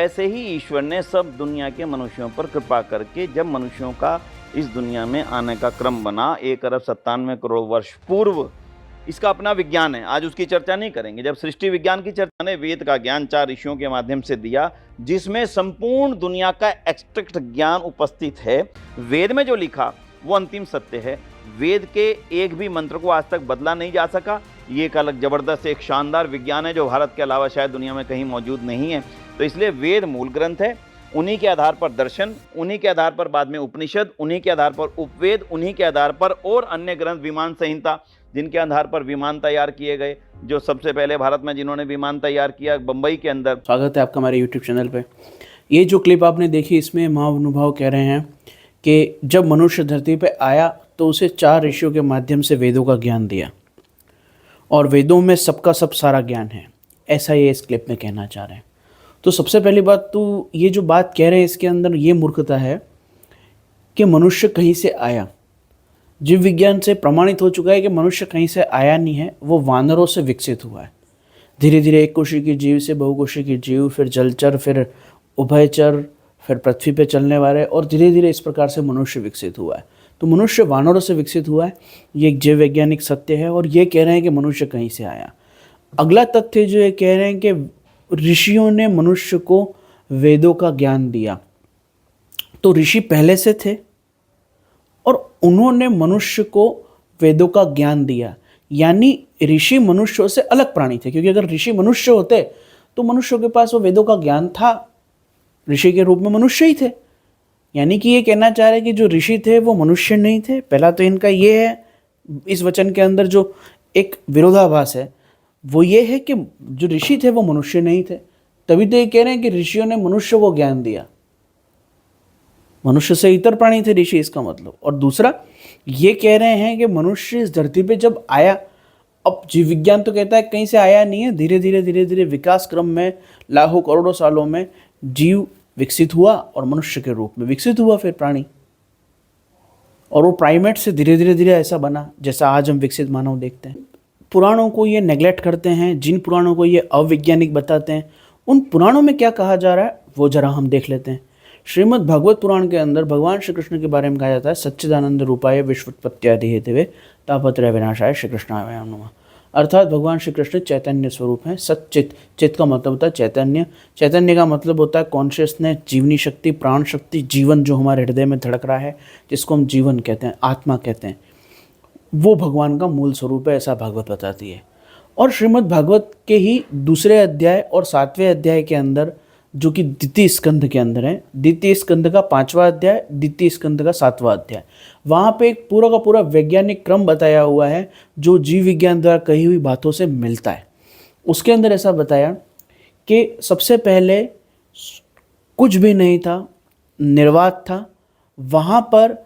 ऐसे ही ईश्वर ने सब दुनिया के मनुष्यों पर कृपा करके जब मनुष्यों का इस दुनिया में आने का क्रम बना 1 अरब 97 करोड़ वर्ष पूर्व, इसका अपना विज्ञान है, आज उसकी चर्चा नहीं करेंगे। जब सृष्टि विज्ञान की चर्चा ने वेद का ज्ञान 4 ऋषियों के माध्यम से दिया, जिसमें संपूर्ण दुनिया का एक्सट्रैक्ट ज्ञान उपस्थित है। वेद में जो लिखा वो अंतिम सत्य है। वेद के एक भी मंत्र को आज तक बदला नहीं जा सका। ये एक अलग जबरदस्त एक शानदार विज्ञान है जो भारत के अलावा शायद दुनिया में कहीं मौजूद नहीं है। तो इसलिए वेद मूल ग्रंथ है, उन्हीं के आधार पर दर्शन, उन्हीं के आधार पर बाद में उपनिषद, उन्हीं के आधार पर उपवेद, उन्हीं के आधार पर और अन्य ग्रंथ, विमान संहिता, जिनके आधार पर विमान तैयार किए गए। जो सबसे पहले भारत में जिन्होंने विमान तैयार किया बम्बई के अंदर। स्वागत है आपका हमारे यूट्यूब चैनल पे। ये जो क्लिप आपने देखी, इसमें महानुभाव कह रहे हैं कि जब मनुष्य धरती पे आया तो उसे 4 ऋषियों के माध्यम से वेदों का ज्ञान दिया और वेदों में सबका सब सारा ज्ञान है, ऐसा ये इस क्लिप में कहना चाह रहे हैं। तो सबसे पहली बात तो ये जो बात कह रहे हैं इसके अंदर ये मूर्खता है कि मनुष्य कहीं से आया। जीव विज्ञान से प्रमाणित हो चुका है कि मनुष्य कहीं से आया नहीं है, वो वानरों से विकसित हुआ है। धीरे धीरे एक कोशिकीय जीव से बहुकोशिकीय जीव, फिर जलचर, फिर उभयचर, फिर पृथ्वी पे चलने वाले, और धीरे धीरे इस प्रकार से मनुष्य विकसित हुआ है। तो मनुष्य वानरों से विकसित हुआ है, ये एक जीव वैज्ञानिक सत्य है। और ये कह रहे हैं कि मनुष्य कहीं से आया। अगला तथ्य जो ये कह रहे हैं कि ऋषियों ने मनुष्य को वेदों का ज्ञान दिया। तो ऋषि पहले से थे और उन्होंने मनुष्य को वेदों का ज्ञान दिया, यानी ऋषि मनुष्यों से अलग प्राणी थे। क्योंकि अगर ऋषि मनुष्य होते तो मनुष्यों के पास वो वेदों का ज्ञान था, ऋषि के रूप में मनुष्य ही थे। यानी कि ये कहना चाह रहे हैं कि जो ऋषि थे वो मनुष्य नहीं थे। पहला तो इनका ये है, इस वचन के अंदर जो एक विरोधाभास है वो ये है कि जो ऋषि थे वो मनुष्य नहीं थे, तभी तो ये कह रहे हैं कि ऋषियों ने मनुष्य को ज्ञान दिया। मनुष्य से इतर प्राणी थे ऋषि, इसका मतलब। और दूसरा ये कह रहे हैं कि मनुष्य इस धरती पे जब आया, अब जीव विज्ञान तो कहता है कहीं से आया नहीं है, धीरे धीरे विकास क्रम में लाखों करोड़ों सालों में जीव विकसित हुआ और मनुष्य के रूप में विकसित हुआ फिर प्राणी, और वो प्राइमेट से धीरे धीरे ऐसा बना जैसा आज हम विकसित मानव देखते हैं। पुराणों को ये नेग्लेक्ट करते हैं, जिन पुराणों को ये अवैज्ञानिक बताते हैं, उन पुराणों में क्या कहा जा रहा है वो जरा हम देख लेते हैं। श्रीमद् भागवत पुराण के अंदर भगवान श्री कृष्ण के बारे में कहा जाता है, सच्चिदानंद रूपाय विश्वोत्पत्त्यादि हेतवे तापत्रय विनाशाय श्री कृष्णाय नमः। अर्थात भगवान श्री कृष्ण चैतन्य स्वरूप हैं, सच्चित। चित्त का मतलब होता है चैतन्य, चैतन्य का मतलब होता है कॉन्शियसनेस, जीवनी शक्ति, प्राण शक्ति, जीवन जो हमारे हृदय में धड़क रहा है, जिसको हम जीवन कहते हैं, आत्मा कहते हैं, वो भगवान का मूल स्वरूप है, ऐसा भागवत बताती है। और श्रीमद् भागवत के ही दूसरे अध्याय और 7वें अध्याय के अंदर, जो कि द्वितीय स्कंध के अंदर है, द्वितीय स्कंध का 5वां अध्याय, द्वितीय स्कंध का 7वां अध्याय, वहाँ पे एक पूरा का पूरा वैज्ञानिक क्रम बताया हुआ है जो जीव विज्ञान द्वारा कही हुई बातों से मिलता है। उसके अंदर ऐसा बताया कि सबसे पहले कुछ भी नहीं था, निर्वात था। वहाँ पर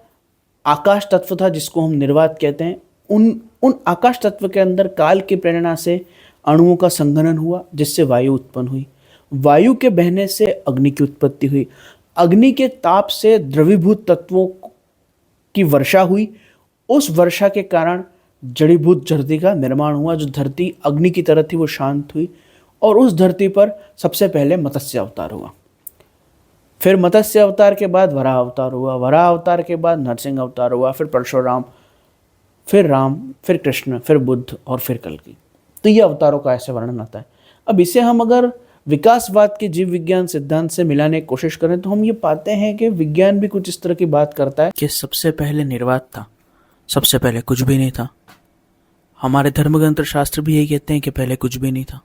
आकाश तत्व था जिसको हम निर्वात कहते हैं। उन आकाश तत्व के अंदर काल की प्रेरणा से अणुओं का संघनन हुआ, जिससे वायु उत्पन्न हुई। वायु के बहने से अग्नि की उत्पत्ति हुई। अग्नि के ताप से द्रवीभूत तत्वों की वर्षा हुई। उस वर्षा के कारण जड़ीभूत धरती का निर्माण हुआ। जो धरती अग्नि की तरह थी वो शांत हुई, और उस धरती पर सबसे पहले मत्स्य अवतार हुआ। फिर मत्स्य अवतार के बाद वराह अवतार हुआ। वराह अवतार के बाद नरसिंह अवतार हुआ, फिर परशुराम, फिर राम, फिर कृष्ण, फिर बुद्ध और फिर कल्कि। तो ये अवतारों का ऐसे वर्णन आता है। अब इसे हम अगर विकासवाद के जीव विज्ञान सिद्धांत से मिलाने की कोशिश करें तो हम ये पाते हैं कि विज्ञान भी कुछ इस तरह की बात करता है कि सबसे पहले निर्वात था, सबसे पहले कुछ भी नहीं था। हमारे धर्मग्रंथ शास्त्र भी यही कहते हैं कि पहले कुछ भी नहीं था।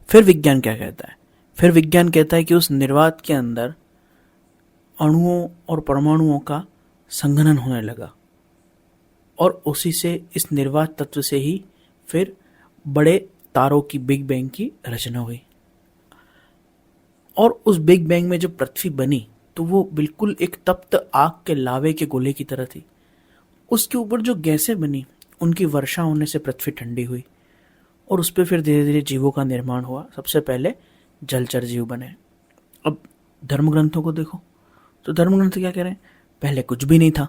फिर विज्ञान क्या कहता है? फिर विज्ञान कहता है कि उस निर्वात के अंदर अणुओं और परमाणुओं का संघनन होने लगा, और उसी से, इस निर्वात तत्व से ही फिर बड़े तारों की बिग बैंग की रचना हुई। और उस बिग बैंग में जब पृथ्वी बनी तो वो बिल्कुल एक तप्त आग के लावे के गोले की तरह थी। उसके ऊपर जो गैसें बनी, उनकी वर्षा होने से पृथ्वी ठंडी हुई, और उस पर फिर धीरे धीरे जीवों का निर्माण हुआ। सबसे पहले जलचर जीव बने। अब धर्मग्रंथों को देखो तो धर्मग्रंथ क्या कह रहे हैं? पहले कुछ भी नहीं था,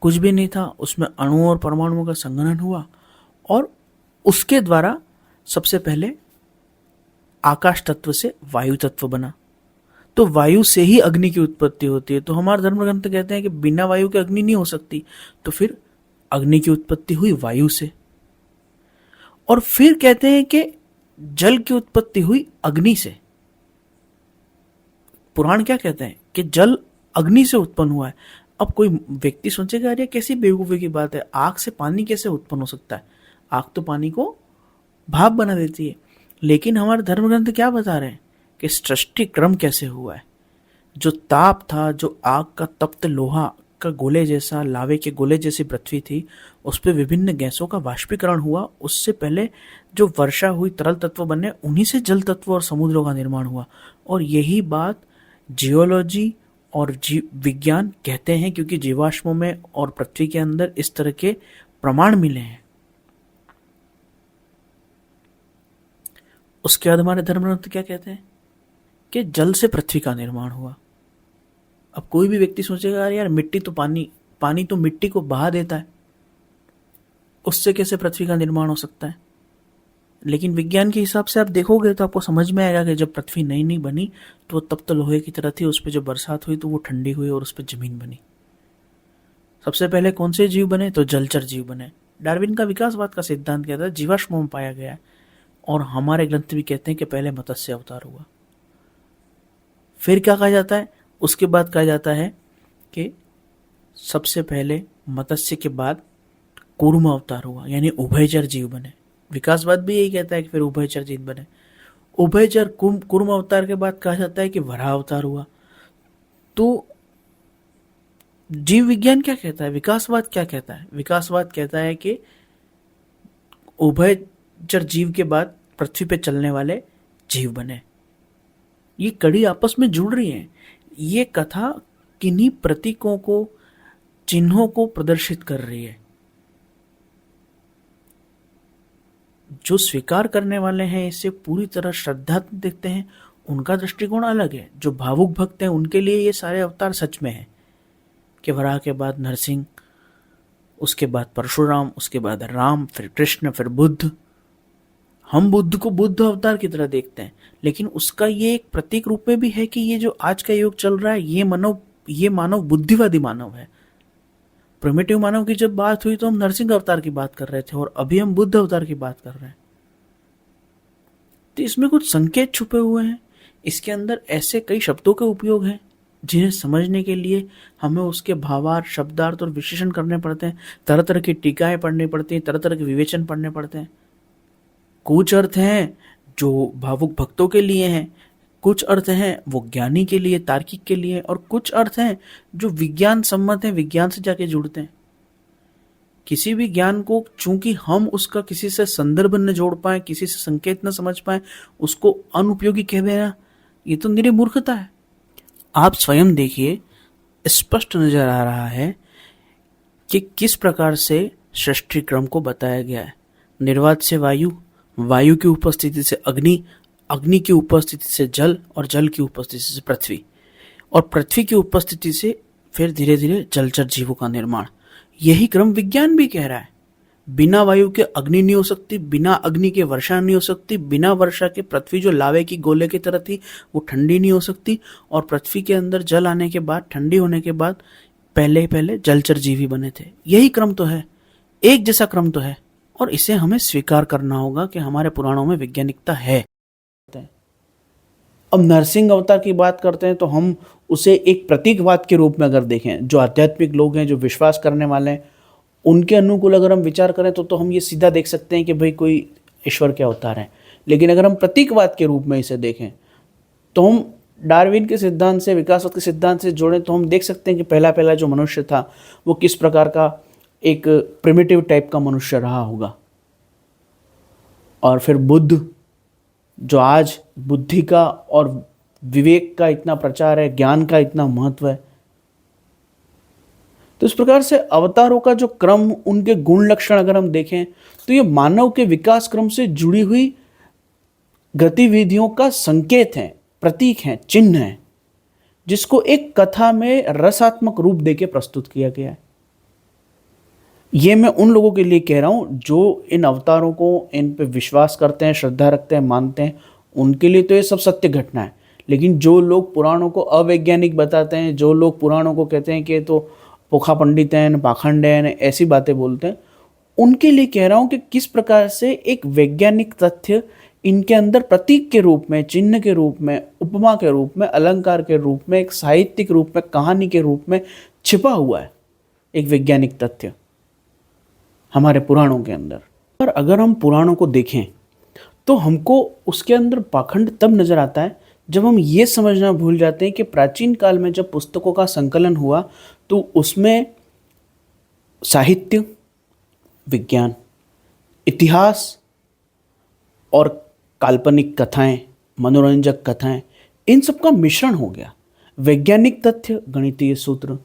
कुछ भी नहीं था, उसमें अणुओं और परमाणुओं का संघनन हुआ, और उसके द्वारा सबसे पहले आकाश तत्व से वायु तत्व बना, तो वायु से ही अग्नि की उत्पत्ति होती है। तो हमारे धर्म ग्रंथ कहते हैं कि बिना वायु के अग्नि नहीं हो सकती, तो फिर अग्नि की उत्पत्ति हुई वायु से। और फिर कहते हैं कि जल की उत्पत्ति हुई अग्नि से। पुराण क्या कहते हैं कि जल अग्नि से उत्पन्न हुआ है। अब कोई व्यक्ति सोचेगा अरे कैसी बेवकूफी की बात है, आग से पानी कैसे उत्पन्न हो सकता है? आग तो पानी को भाप बना देती है। लेकिन हमारे धर्म ग्रंथ क्या बता रहे हैं कि सृष्टि क्रम कैसे हुआ है। जो ताप था, जो आग का तप्त लोहा का गोले जैसा, लावे के गोले जैसी पृथ्वी थी, उस पर विभिन्न गैसों का वाष्पीकरण हुआ। उससे पहले जो वर्षा हुई, तरल तत्व बने, उन्हीं से जल तत्व और समुद्रों का निर्माण हुआ। और यही बात जियोलॉजी और जीव विज्ञान कहते हैं, क्योंकि जीवाश्मों में और पृथ्वी के अंदर इस तरह के प्रमाण मिले हैं। उसके बाद हमारे धर्म ग्रंथ क्या कहते हैं कि जल से पृथ्वी का निर्माण हुआ। अब कोई भी व्यक्ति सोचेगा यार मिट्टी तो पानी तो मिट्टी को बहा देता है, उससे कैसे पृथ्वी का निर्माण हो सकता है? लेकिन विज्ञान के हिसाब से आप देखोगे तो आपको समझ में आएगा कि जब पृथ्वी नई बनी तो वो तब तो लोहे की तरह थी, उस पर जब बरसात हुई तो वो ठंडी हुई और उस पर जमीन बनी। सबसे पहले कौन से जीव बने? तो जलचर जीव बने। डार्विन का विकासवाद का सिद्धांत क्या था? जीवाश्मों में पाया गया है। और हमारे ग्रंथ भी कहते हैं कि पहले मत्स्य अवतार हुआ। फिर क्या कहा जाता है? उसके बाद कहा जाता है कि सबसे पहले मत्स्य के बाद कूर्म अवतार हुआ, यानी उभयचर जीव बने। विकासवाद भी यही कहता है कि फिर उभयचर जीव बने। उभयचर कूर्म अवतार के बाद कहा जाता है कि वराह अवतार हुआ। तो जीव विज्ञान क्या कहता है? विकासवाद क्या कहता है? विकासवाद कहता है कि उभयचर जीव के बाद पृथ्वी पे चलने वाले जीव बने। ये कड़ी आपस में जुड़ रही हैं। ये कथा किन्हीं प्रतीकों को, चिन्हों को प्रदर्शित कर रही है। जो स्वीकार करने वाले हैं इसे पूरी तरह श्रद्धा देखते हैं, उनका दृष्टिकोण अलग है। जो भावुक भक्त हैं उनके लिए ये सारे अवतार सच में हैं कि वराह के बाद नरसिंह, उसके बाद परशुराम, उसके बाद राम, फिर कृष्ण, फिर बुद्ध। हम बुद्ध को बुद्ध अवतार की तरह देखते हैं, लेकिन उसका ये एक प्रतीक रूप में भी है कि ये जो आज का युग चल रहा है ये मानव बुद्धिवादी मानव है। प्रिमिटिव मानव की जब बात हुई तो हम नरसिंह अवतार की बात कर रहे थे और अभी हम बुद्ध अवतार की बात कर रहे हैं। तो इसमें कुछ संकेत छुपे हुए हैं। इसके अंदर ऐसे कई शब्दों के उपयोग हैं जिन्हें समझने के लिए हमें उसके भावार्थ, शब्दार्थ और विशेषण करने पड़ते हैं। तरह तरह की टीकाएं पढ़नी पड़ती हैं, तरह तरह के विवेचन पढ़ने पड़ते हैं। कुछ अर्थ हैं जो भावुक भक्तों के लिए हैं, कुछ अर्थ हैं वो ज्ञानी के लिए, तार्किक के लिए, और कुछ अर्थ हैं जो विज्ञान सम्मत हैं, विज्ञान से जाके जुड़ते हैं। किसी भी ज्ञान को चूंकि हम उसका किसी से संदर्भ न जोड़ पाए, किसी से संकेत न समझ पाए, उसको अनुपयोगी कह देना, ये तो निरी मूर्खता है। आप स्वयं देखिए, स्पष्ट नजर आ रहा है कि किस प्रकार से सृष्टि क्रम को बताया गया है। निर्वात से वायु, वायु की उपस्थिति से अग्नि, अग्नि की उपस्थिति से जल, और जल की उपस्थिति से पृथ्वी, और पृथ्वी की उपस्थिति से फिर धीरे धीरे जलचर जीवों का निर्माण। यही क्रम विज्ञान भी कह रहा है। बिना वायु के अग्नि नहीं हो सकती, बिना अग्नि के वर्षा नहीं हो सकती, बिना वर्षा के पृथ्वी जो लावे की गोले की तरह थी वो ठंडी नहीं हो सकती, और पृथ्वी के अंदर जल आने के बाद, ठंडी होने के बाद पहले जलचर जीवी बने थे। यही क्रम तो है, एक जैसा क्रम तो है, और इसे हमें स्वीकार करना होगा कि हमारे पुराणों में वैज्ञानिकता है। अब नरसिंह अवतार की बात करते हैं तो हम उसे एक प्रतीकवाद के रूप में अगर देखें, जो आध्यात्मिक लोग हैं, जो विश्वास करने वाले हैं, उनके अनुकूल अगर हम विचार करें तो हम ये सीधा देख सकते हैं कि भाई कोई ईश्वर के अवतार हैं। लेकिन अगर हम प्रतीकवाद के रूप में इसे देखें तो हम डार्विन के सिद्धांत से, विकासवाद के सिद्धांत से जोड़ें तो हम देख सकते हैं कि पहला जो मनुष्य था वो किस प्रकार का एक प्रिमिटिव टाइप का मनुष्य रहा होगा। और फिर बुद्ध, जो आज बुद्धि का और विवेक का इतना प्रचार है, ज्ञान का इतना महत्व है। तो इस प्रकार से अवतारों का जो क्रम, उनके गुण लक्षण अगर हम देखें तो ये मानव के विकास क्रम से जुड़ी हुई गतिविधियों का संकेत है, प्रतीक है, चिन्ह है, जिसको एक कथा में रसात्मक रूप देके प्रस्तुत किया गया है। ये मैं उन लोगों के लिए कह रहा हूँ जो इन अवतारों को, इन पे विश्वास करते हैं, श्रद्धा रखते हैं, मानते हैं। उनके लिए तो ये सब सत्य घटना है। लेकिन जो लोग पुराणों को अवैज्ञानिक बताते हैं, जो लोग पुराणों को कहते हैं कि ये तो पोखा पंडित हैं, पाखंड हैं, ऐसी बातें बोलते हैं, उनके लिए कह रहा हूँ कि किस प्रकार से एक वैज्ञानिक तथ्य इनके अंदर प्रतीक के रूप में, चिन्ह के रूप में, उपमा के रूप में, अलंकार के रूप में, एक साहित्यिक रूप में, कहानी के रूप में छिपा हुआ है एक वैज्ञानिक तथ्य हमारे पुराणों के अंदर। पर अगर हम पुराणों को देखें तो हमको उसके अंदर पाखंड तब नजर आता है जब हम ये समझना भूल जाते हैं कि प्राचीन काल में जब पुस्तकों का संकलन हुआ तो उसमें साहित्य, विज्ञान, इतिहास और काल्पनिक कथाएं, मनोरंजक कथाएं, इन सब का मिश्रण हो गया। वैज्ञानिक तथ्य, गणितीय सूत्र,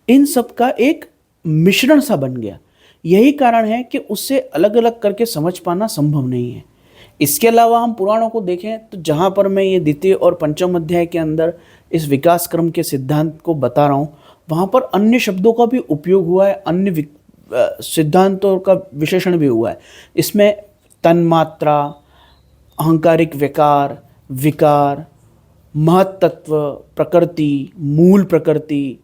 इन सब का एक मिश्रण सा बन गया। यही कारण है कि उससे अलग अलग करके समझ पाना संभव नहीं है। इसके अलावा हम पुराणों को देखें तो जहाँ पर मैं ये द्वितीय और पंचम अध्याय के अंदर इस विकास क्रम के सिद्धांत को बता रहा हूँ, वहाँ पर अन्य शब्दों का भी उपयोग हुआ है, अन्य सिद्धांतों का विशेषण भी हुआ है। इसमें तन्मात्रा, अहंकारिक विकार, विकार, महत्तत्व, प्रकृति, मूल प्रकृति,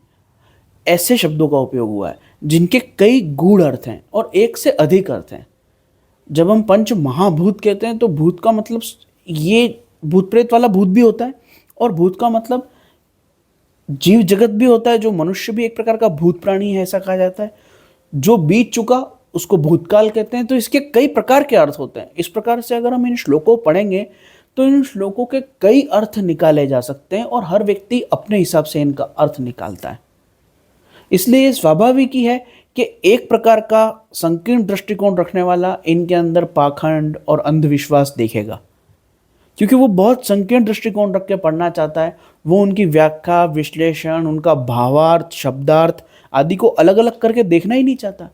ऐसे शब्दों का उपयोग हुआ है जिनके कई गूढ़ अर्थ हैं और एक से अधिक अर्थ हैं। जब हम पंच महाभूत कहते हैं तो भूत का मतलब ये भूत प्रेत वाला भूत भी होता है, और भूत का मतलब जीव जगत भी होता है, जो मनुष्य भी एक प्रकार का भूत प्राणी है ऐसा कहा जाता है। जो बीत चुका उसको भूतकाल कहते हैं। तो इसके कई प्रकार के अर्थ होते हैं। इस प्रकार से अगर हम इन श्लोकों को पढ़ेंगे तो इन श्लोकों के कई अर्थ निकाले जा सकते हैं और हर व्यक्ति अपने हिसाब से इनका अर्थ निकालता है। इसलिए ये स्वाभाविक ही है कि एक प्रकार का संकीर्ण दृष्टिकोण रखने वाला इनके अंदर पाखंड और अंधविश्वास देखेगा, क्योंकि वो बहुत संकीर्ण दृष्टिकोण रख के पढ़ना चाहता है। वो उनकी व्याख्या, विश्लेषण, उनका भावार्थ, शब्दार्थ आदि को अलग अलग करके देखना ही नहीं चाहता।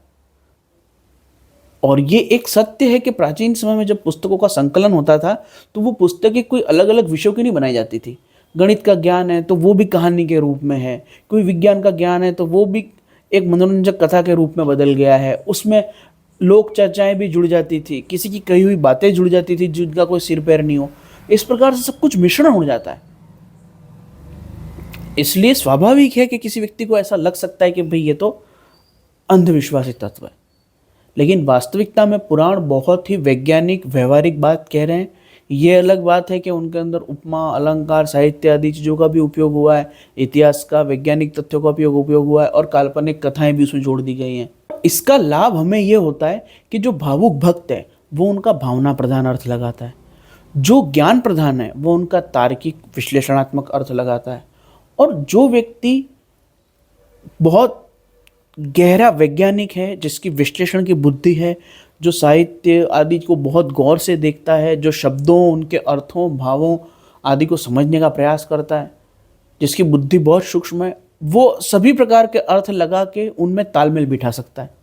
और ये एक सत्य है कि प्राचीन समय में जब पुस्तकों का संकलन होता था तो वो पुस्तकें कोई अलग अलग विषयों की नहीं बनाई जाती थी। गणित का ज्ञान है तो वो भी कहानी के रूप में है, कोई विज्ञान का ज्ञान है तो वो भी एक मनोरंजक कथा के रूप में बदल गया है। उसमें लोक चर्चाएं भी जुड़ जाती थी, किसी की कही हुई बातें जुड़ जाती थी जिनका कोई सिर पैर नहीं हो। इस प्रकार से सब कुछ मिश्रण हो जाता है। इसलिए स्वाभाविक है कि किसी व्यक्ति को ऐसा लग सकता है कि भाई ये तो अंधविश्वासी तत्व है, लेकिन वास्तविकता में पुराण बहुत ही वैज्ञानिक, व्यवहारिक बात कह रहे हैं। ये अलग बात है कि उनके अंदर उपमा, अलंकार, साहित्य आदि चीज़ों का भी उपयोग हुआ है, इतिहास का, वैज्ञानिक तथ्यों का भी उपयोग हुआ है और काल्पनिक कथाएं भी उसमें जोड़ दी गई हैं। इसका लाभ हमें ये होता है कि जो भावुक भक्त है वो उनका भावना प्रधान अर्थ लगाता है, जो ज्ञान प्रधान है वो उनका तार्किक विश्लेषणात्मक अर्थ लगाता है, और जो व्यक्ति बहुत गहरा वैज्ञानिक है, जिसकी विश्लेषण की बुद्धि है, जो साहित्य आदि को बहुत गौर से देखता है, जो शब्दों, उनके अर्थों, भावों आदि को समझने का प्रयास करता है, जिसकी बुद्धि बहुत सूक्ष्म है, वो सभी प्रकार के अर्थ लगा के उनमें तालमेल बिठा सकता है।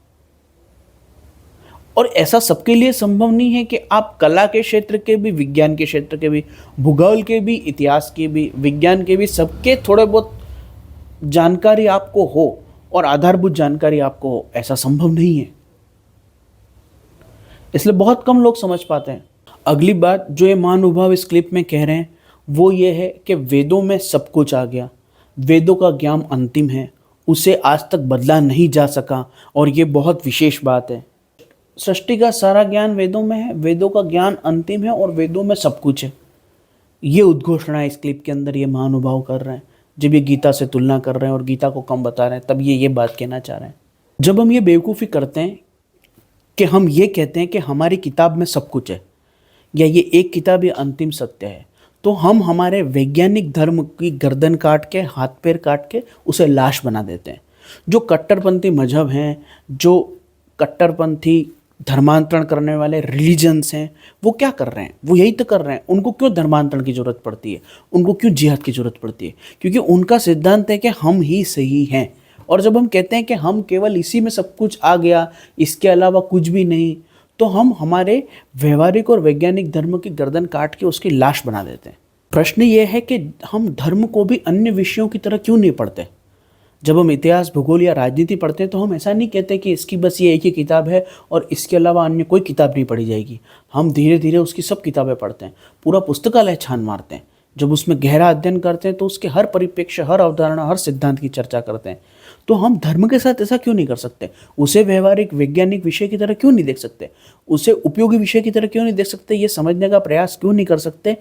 और ऐसा सबके लिए संभव नहीं है कि आप कला के क्षेत्र के भी, विज्ञान के क्षेत्र के भी, भूगोल के भी, इतिहास के भी, विज्ञान के भी, सबके थोड़े बहुत जानकारी आपको हो और आधारभूत जानकारी आपको हो, ऐसा संभव नहीं है। इसलिए बहुत कम लोग समझ पाते हैं। अगली बात जो ये महानुभाव इस क्लिप में कह रहे हैं वो ये है कि वेदों में सब कुछ आ गया, वेदों का ज्ञान अंतिम है, उसे आज तक बदला नहीं जा सका, और ये बहुत विशेष बात है। सृष्टि का सारा ज्ञान वेदों में है, वेदों का ज्ञान अंतिम है और वेदों में सब कुछ है। ये उद्घोषणा इस क्लिप के अंदर ये महानुभाव कर रहे हैं। जब ये गीता से तुलना कर रहे हैं और गीता को कम बता रहे हैं, तब ये बात कहना चाह रहे हैं। जब हम ये बेवकूफ़ी करते हैं कि हम ये कहते हैं कि हमारी किताब में सब कुछ है, या ये एक किताब ये अंतिम सत्य है, तो हम हमारे वैज्ञानिक धर्म की गर्दन काट के, हाथ पैर काट के उसे लाश बना देते हैं। जो कट्टरपंथी मजहब हैं, जो कट्टरपंथी धर्मांतरण करने वाले रिलीजन्स हैं, वो क्या कर रहे हैं? वो यही तो कर रहे हैं। उनको क्यों धर्मांतरण की ज़रूरत पड़ती है? उनको क्यों जिहाद की ज़रूरत पड़ती है? क्योंकि उनका सिद्धांत है कि हम ही सही हैं। और जब हम कहते हैं कि हम केवल इसी में सब कुछ आ गया, इसके अलावा कुछ भी नहीं, तो हम हमारे व्यवहारिक और वैज्ञानिक धर्म की गर्दन काट के उसकी लाश बना देते हैं। प्रश्न ये है कि हम धर्म को भी अन्य विषयों की तरह क्यों नहीं पढ़ते? जब हम इतिहास, भूगोल या राजनीति पढ़ते हैं तो हम ऐसा नहीं कहते कि इसकी बस ये एक ही किताब है और इसके अलावा अन्य कोई किताब नहीं पढ़ी जाएगी। हम धीरे धीरे उसकी सब किताबें पढ़ते हैं, पूरा पुस्तकालय छान मारते हैं। जब उसमें गहरा अध्ययन करते हैं तो उसके हर परिप्रेक्ष्य, हर अवधारणा, हर सिद्धांत की चर्चा करते हैं। तो हम धर्म के साथ ऐसा क्यों नहीं कर सकते? उसे व्यवहारिक वैज्ञानिक विषय की तरह क्यों नहीं देख सकते? उसे उपयोगी विषय की तरह क्यों नहीं देख सकते? ये समझने का प्रयास क्यों नहीं कर सकते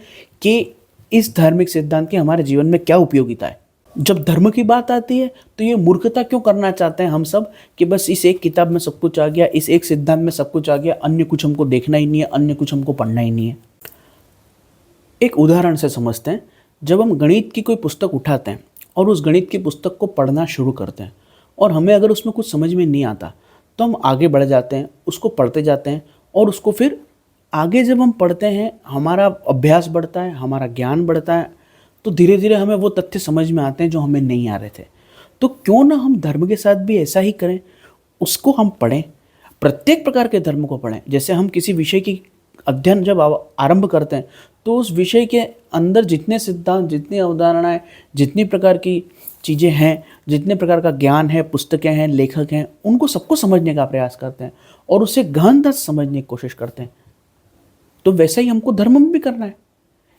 कि इस धार्मिक सिद्धांत की हमारे जीवन में क्या उपयोगिता है? जब धर्म की बात आती है तो ये मूर्खता क्यों करना चाहते हैं हम सब कि बस इस एक किताब में सब कुछ आ गया, इस एक सिद्धांत में सब कुछ आ गया, अन्य कुछ हमको देखना ही नहीं है, अन्य कुछ हमको पढ़ना ही नहीं है। एक उदाहरण से समझते हैं। जब हम गणित की कोई पुस्तक उठाते हैं और उस गणित की पुस्तक को पढ़ना शुरू करते हैं और हमें अगर उसमें कुछ समझ में नहीं आता तो हम आगे बढ़ जाते हैं, उसको पढ़ते जाते हैं और उसको फिर आगे जब हम पढ़ते हैं हमारा अभ्यास बढ़ता है, हमारा ज्ञान बढ़ता है, तो धीरे धीरे हमें वो तथ्य समझ में आते हैं जो हमें नहीं आ रहे थे। तो क्यों ना हम धर्म के साथ भी ऐसा ही करें, उसको हम पढ़ें, प्रत्येक प्रकार के धर्म को पढ़ें। जैसे हम किसी विषय की अध्ययन जब आरंभ करते हैं तो उस विषय के अंदर जितने सिद्धांत, जितनी अवधारणाएं, जितनी प्रकार की चीज़ें हैं, जितने प्रकार का ज्ञान है, पुस्तकें हैं, लेखक हैं, उनको सबको समझने का प्रयास करते हैं और उसे गहनता से समझने की कोशिश करते हैं। तो वैसा ही हमको धर्म में भी करना है।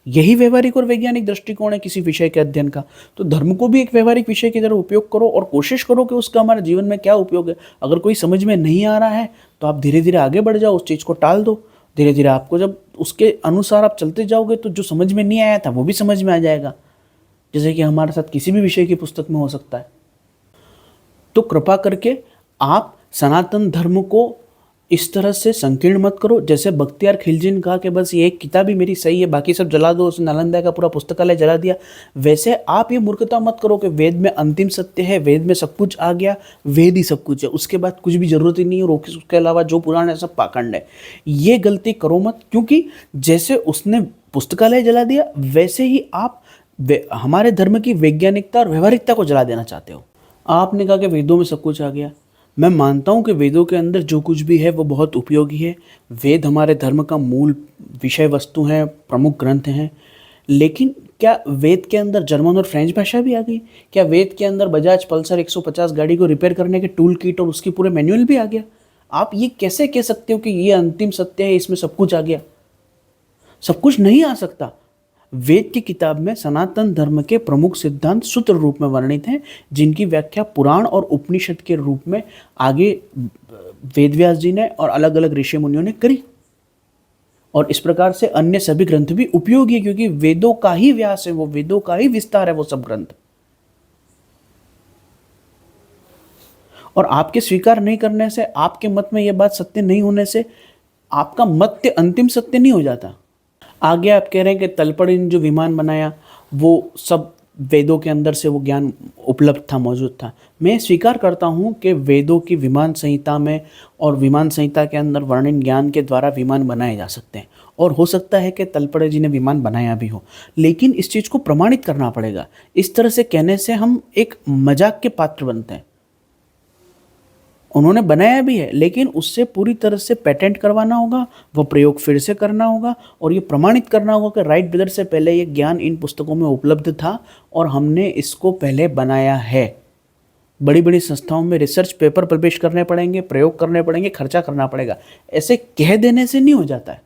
यही व्यवहारिक और वैज्ञानिक दृष्टिकोण है किसी विषय के अध्ययन का। तो धर्म को भी एक व्यवहारिक विषय की तरह उपयोग करो और कोशिश करो कि उसका हमारे जीवन में क्या उपयोग है। अगर कोई समझ में नहीं आ रहा है तो आप धीरे धीरे आगे बढ़ जाओ, उस चीज़ को टाल दो। धीरे धीरे आपको जब उसके अनुसार आप चलते जाओगे तो जो समझ में नहीं आया था वो भी समझ में आ जाएगा, जैसे कि हमारे साथ किसी भी विषय की पुस्तक में हो सकता है। तो कृपा करके आप सनातन धर्म को इस तरह से संकीर्ण मत करो। जैसे बख्तियार खिलजी ने कहा कि बस ये एक किताब ही मेरी सही है, बाकी सब जला दो, उसने नालंदा का पूरा पुस्तकालय जला दिया। वैसे आप ये मूर्खता मत करो कि वेद में अंतिम सत्य है, वेद में सब कुछ आ गया, वेद ही सब कुछ है, उसके बाद कुछ भी जरूरत ही नहीं है और उसके अलावा जो पुराण है सब पाखंड है। ये गलती करो मत, क्योंकि जैसे उसने पुस्तकालय जला दिया वैसे ही आप हमारे धर्म की वैज्ञानिकता और व्यवहारिकता को जला देना चाहते हो। आपने कहा कि वेदों में सब कुछ आ गया। मैं मानता हूँ कि वेदों के अंदर जो कुछ भी है वो बहुत उपयोगी है। वेद हमारे धर्म का मूल विषय वस्तु हैं, प्रमुख ग्रंथ हैं। लेकिन क्या वेद के अंदर जर्मन और फ्रेंच भाषा भी आ गई? क्या वेद के अंदर बजाज पल्सर 150 गाड़ी को रिपेयर करने के टूल किट और उसकी पूरे मैनुअल भी आ गया? आप ये कैसे कह सकते हो कि ये अंतिम सत्य है, इसमें सब कुछ आ गया? सब कुछ नहीं आ सकता। वेद की किताब में सनातन धर्म के प्रमुख सिद्धांत सूत्र रूप में वर्णित हैं, जिनकी व्याख्या पुराण और उपनिषद के रूप में आगे वेदव्यास जी ने और अलग अलग ऋषि मुनियों ने करी। और इस प्रकार से अन्य सभी ग्रंथ भी उपयोगी है, क्योंकि वेदों का ही व्यास है वो, वेदों का ही विस्तार है वो सब ग्रंथ। और आपके स्वीकार नहीं करने से, आपके मत में यह बात सत्य नहीं होने से आपका मत अंतिम सत्य नहीं हो जाता। आगे आप कह रहे हैं कि तलपड़ी ने जो विमान बनाया वो सब वेदों के अंदर से वो ज्ञान उपलब्ध था, मौजूद था। मैं स्वीकार करता हूँ कि वेदों की विमान संहिता में और विमान संहिता के अंदर वर्णन ज्ञान के द्वारा विमान बनाए जा सकते हैं, और हो सकता है कि तलपड़े जी ने विमान बनाया भी हो, लेकिन इस चीज़ को प्रमाणित करना पड़ेगा। इस तरह से कहने से हम एक मजाक के पात्र बनते हैं। उन्होंने बनाया भी है, लेकिन उससे पूरी तरह से पेटेंट करवाना होगा, वो प्रयोग फिर से करना होगा और ये प्रमाणित करना होगा कि राइट ब्रदर से पहले ये ज्ञान इन पुस्तकों में उपलब्ध था और हमने इसको पहले बनाया है। बड़ी बड़ी संस्थाओं में रिसर्च पेपर पब्लिश करने पड़ेंगे, प्रयोग करने पड़ेंगे, खर्चा करना पड़ेगा। ऐसे कह देने से नहीं हो जाता है।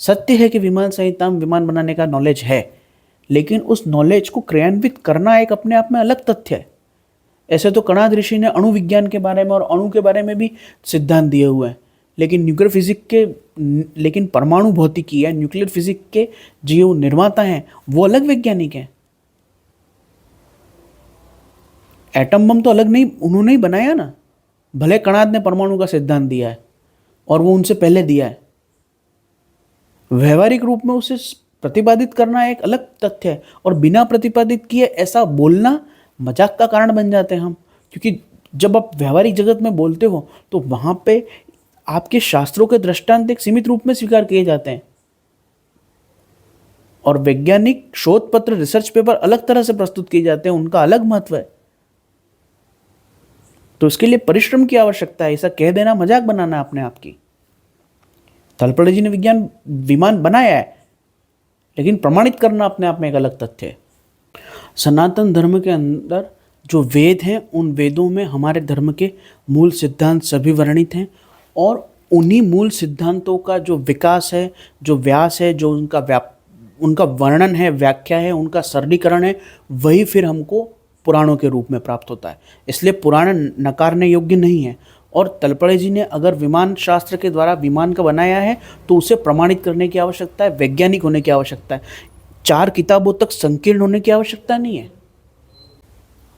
सत्य है कि विमान संहिता में विमान बनाने का नॉलेज है, लेकिन उस नॉलेज को क्रियान्वित करना एक अपने आप में अलग तथ्य है। ऐसे तो कणाद ऋषि ने अणु विज्ञान के बारे में और अणु के बारे में भी सिद्धांत दिए हुए हैं, लेकिन परमाणु भौतिकी या न्यूक्लियर फिजिक्स के जो निर्माता हैं वो अलग वैज्ञानिक हैं। एटम बम तो अलग नहीं उन्होंने ही बनाया ना, भले कणाद ने परमाणु का सिद्धांत दिया है और वो उनसे पहले दिया है। व्यवहारिक रूप में उसे प्रतिपादित करना एक अलग तथ्य है, और बिना प्रतिपादित किए ऐसा बोलना मजाक का कारण बन जाते हैं हम। क्योंकि जब आप व्यवहारिक जगत में बोलते हो तो वहां पे आपके शास्त्रों के दृष्टांत एक सीमित रूप में स्वीकार किए जाते हैं, और वैज्ञानिक शोध पत्र, रिसर्च पेपर अलग तरह से प्रस्तुत किए जाते हैं, उनका अलग महत्व है। तो इसके लिए परिश्रम की आवश्यकता है। ऐसा कह देना मजाक बनाना अपने आप की। तलपड़े जी ने विमान बनाया है, लेकिन प्रमाणित करना अपने आप में एक अलग तथ्य है। सनातन धर्म के अंदर जो वेद हैं उन वेदों में हमारे धर्म के मूल सिद्धांत सभी वर्णित हैं, और उन्हीं मूल सिद्धांतों का जो विकास है, जो व्यास है, जो उनका वर्णन है, व्याख्या है, उनका सरलीकरण है, वही फिर हमको पुराणों के रूप में प्राप्त होता है। इसलिए पुराण नकारने योग्य नहीं है। और तलपड़े जी ने अगर विमान शास्त्र के द्वारा विमान का बनाया है तो उसे प्रमाणित करने की आवश्यकता है, वैज्ञानिक होने की आवश्यकता है। 4 किताबों तक संकीर्ण होने की आवश्यकता नहीं है।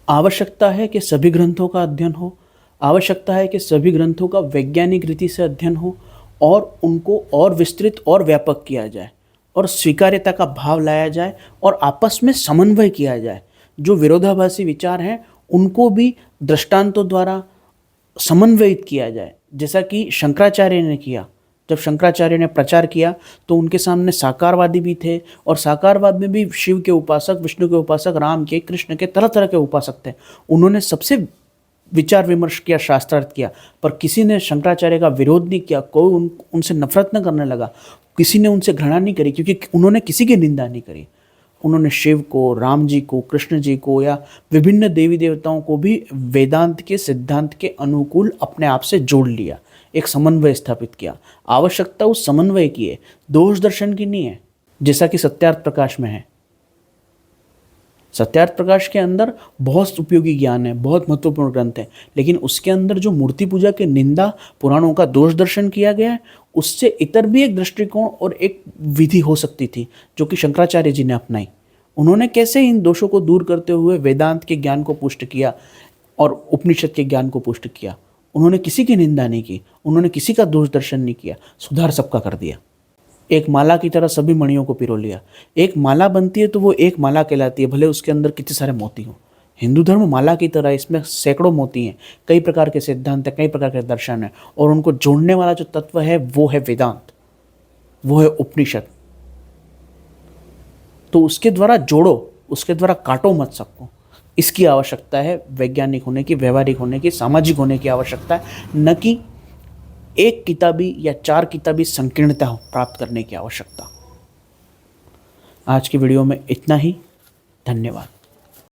आवश्यकता है कि सभी ग्रंथों का अध्ययन हो, आवश्यकता है कि सभी ग्रंथों का वैज्ञानिक रीति से अध्ययन हो और उनको और विस्तृत और व्यापक किया जाए और स्वीकार्यता का भाव लाया जाए और आपस में समन्वय किया जाए। जो विरोधाभासी विचार हैं उनको भी दृष्टांतों द्वारा समन्वयित किया जाए, जैसा कि शंकराचार्य ने किया। जब शंकराचार्य ने प्रचार किया तो उनके सामने साकारवादी भी थे, और साकारवाद में भी शिव के उपासक, विष्णु के उपासक, राम के, कृष्ण के, तरह तरह के उपासक थे। उन्होंने सबसे विचार विमर्श किया, शास्त्रार्थ किया, पर किसी ने शंकराचार्य का विरोध नहीं किया। कोई उनसे नफरत न करने लगा, किसी ने उनसे घृणा नहीं करी, क्योंकि उन्होंने किसी की निंदा नहीं करी। उन्होंने शिव को, राम जी को, कृष्ण जी को या विभिन्न देवी देवताओं को भी वेदांत के सिद्धांत के अनुकूल अपने आप से जोड़ लिया, एक समन्वय स्थापित किया। आवश्यकता उस समन्वय की है, दोष दर्शन की नहीं है, जैसा कि सत्यार्थ प्रकाश में है। सत्यार्थ प्रकाश के अंदर बहुत उपयोगी ज्ञान है, बहुत महत्वपूर्ण ग्रंथ है, लेकिन उसके अंदर जो मूर्ति पूजा के निंदा, पुराणों का दोष दर्शन किया गया है, उससे इतर भी एक दृष्टिकोण और एक विधि हो सकती थी जो कि शंकराचार्य जी ने अपनाई। उन्होंने कैसे इन दोषों को दूर करते हुए वेदांत के ज्ञान को पुष्ट किया और उपनिषद के ज्ञान को पुष्ट किया। उन्होंने किसी की निंदा नहीं की, उन्होंने किसी का दोष दर्शन नहीं किया, सुधार सबका कर दिया। एक माला की तरह सभी मणियों को पिरो लिया। एक माला बनती है तो वो एक माला कहलाती है, भले उसके अंदर कितने सारे मोती हों। हिंदू धर्म माला की तरह, इसमें सैकड़ों मोती हैं, कई प्रकार के सिद्धांत हैं, कई प्रकार के दर्शन हैं, और उनको जोड़ने वाला जो तत्व है वो है वेदांत, वो है उपनिषद। तो उसके द्वारा जोड़ो, उसके द्वारा काटो मत सबको। इसकी आवश्यकता है वैज्ञानिक होने की, व्यवहारिक होने की, सामाजिक होने की आवश्यकता है, न कि एक किताबी या 4 किताबी संकीर्णता प्राप्त करने की आवश्यकता। आज की वीडियो में इतना ही। धन्यवाद।